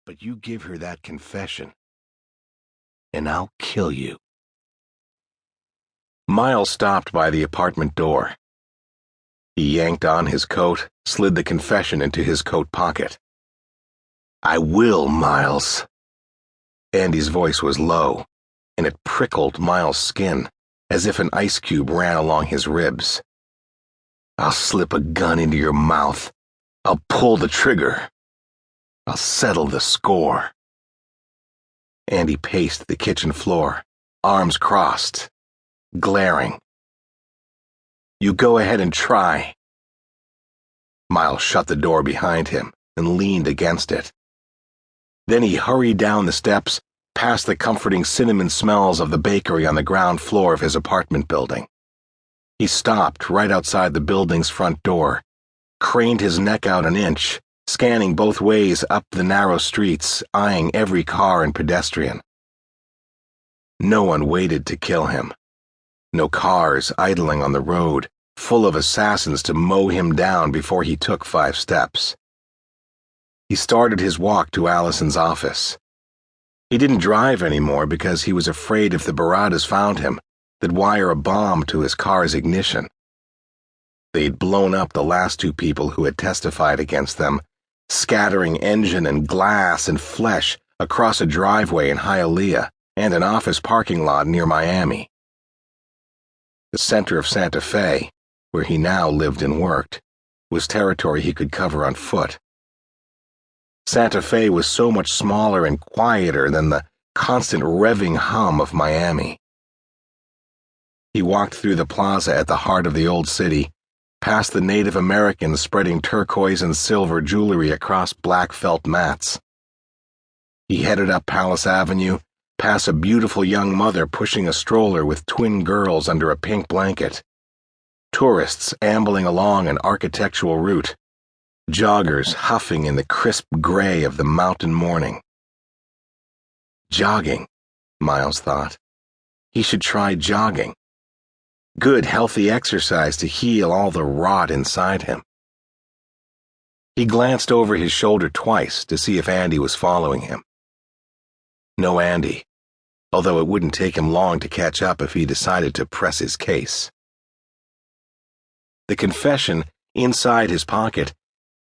But you give her that confession, and I'll kill you. Miles stopped by the apartment door. He yanked on his coat, slid the confession into his coat pocket. I will, Miles. Andy's voice was low, and it prickled Miles' skin, as if an ice cube ran along his ribs. I'll slip a gun into your mouth. I'll pull the trigger. I'll settle the score. Andy paced the kitchen floor, arms crossed, glaring. You go ahead and try. Miles shut the door behind him and leaned against it. Then he hurried down the steps, past the comforting cinnamon smells of the bakery on the ground floor of his apartment building. He stopped right outside the building's front door, craned his neck out an inch, scanning both ways up the narrow streets, eyeing every car and pedestrian. No one waited to kill him. No cars idling on the road, full of assassins to mow him down before he took 5 steps. He started his walk to Allison's office. He didn't drive anymore because he was afraid if the Baradas found him, they'd wire a bomb to his car's ignition. They'd blown up the last 2 people who had testified against them, scattering engine and glass and flesh across a driveway in Hialeah and an office parking lot near Miami. The center of Santa Fe, where he now lived and worked, was territory he could cover on foot. Santa Fe was so much smaller and quieter than the constant revving hum of Miami. He walked through the plaza at the heart of the old city, past the Native Americans spreading turquoise and silver jewelry across black felt mats. He headed up Palace Avenue, past a beautiful young mother pushing a stroller with twin girls under a pink blanket, tourists ambling along an architectural route, joggers huffing in the crisp gray of the mountain morning. Jogging, Miles thought. He should try jogging. Good, healthy exercise to heal all the rot inside him. He glanced over his shoulder twice to see if Andy was following him. No Andy, although it wouldn't take him long to catch up if he decided to press his case. The confession inside his pocket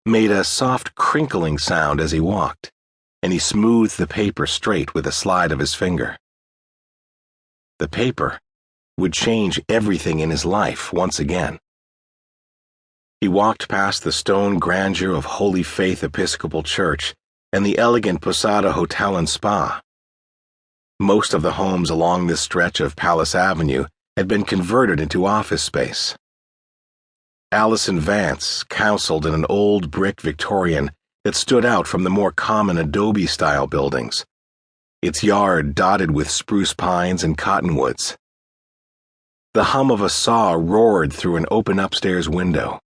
made a soft crinkling sound as he walked, and he smoothed the paper straight with a slide of his finger. The paper would change everything in his life once again. He walked past the stone grandeur of Holy Faith Episcopal Church and the elegant Posada Hotel and Spa. Most of the homes along this stretch of Palace Avenue had been converted into office space. Allison Vance counseled in an old brick Victorian that stood out from the more common adobe-style buildings, its yard dotted with spruce pines and cottonwoods. The hum of a saw roared through an open upstairs window.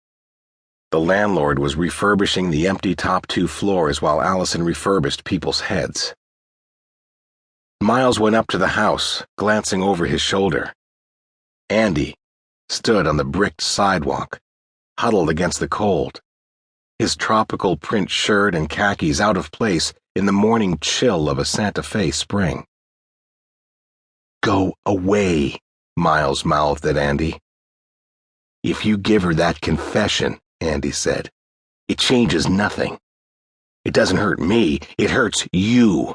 The landlord was refurbishing the empty top 2 floors while Allison refurbished people's heads. Miles went up to the house, glancing over his shoulder. Andy stood on the bricked sidewalk, huddled against the cold, his tropical print shirt and khakis out of place in the morning chill of a Santa Fe spring. Go away, Miles mouthed at Andy. If you give her that confession, Andy said, it changes nothing. It doesn't hurt me, it hurts you.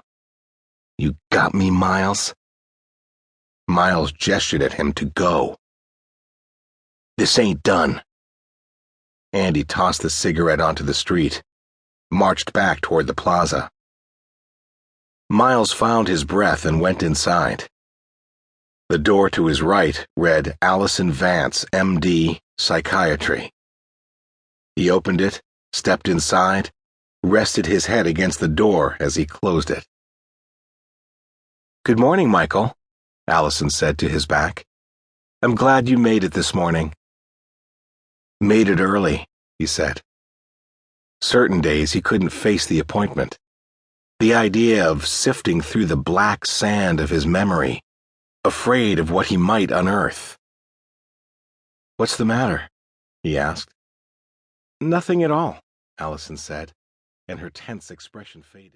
You got me, Miles? Miles gestured at him to go. This ain't done. Andy tossed the cigarette onto the street, marched back toward the plaza. Miles found his breath and went inside. The door to his right read Allison Vance, M.D., Psychiatry. He opened it, stepped inside, rested his head against the door as he closed it. Good morning, Michael, Allison said to his back. I'm glad you made it this morning. Made it early, he said. Certain days he couldn't face the appointment. The idea of sifting through the black sand of his memory, afraid of what he might unearth. What's the matter? He asked. Nothing at all, Allison said, and her tense expression faded.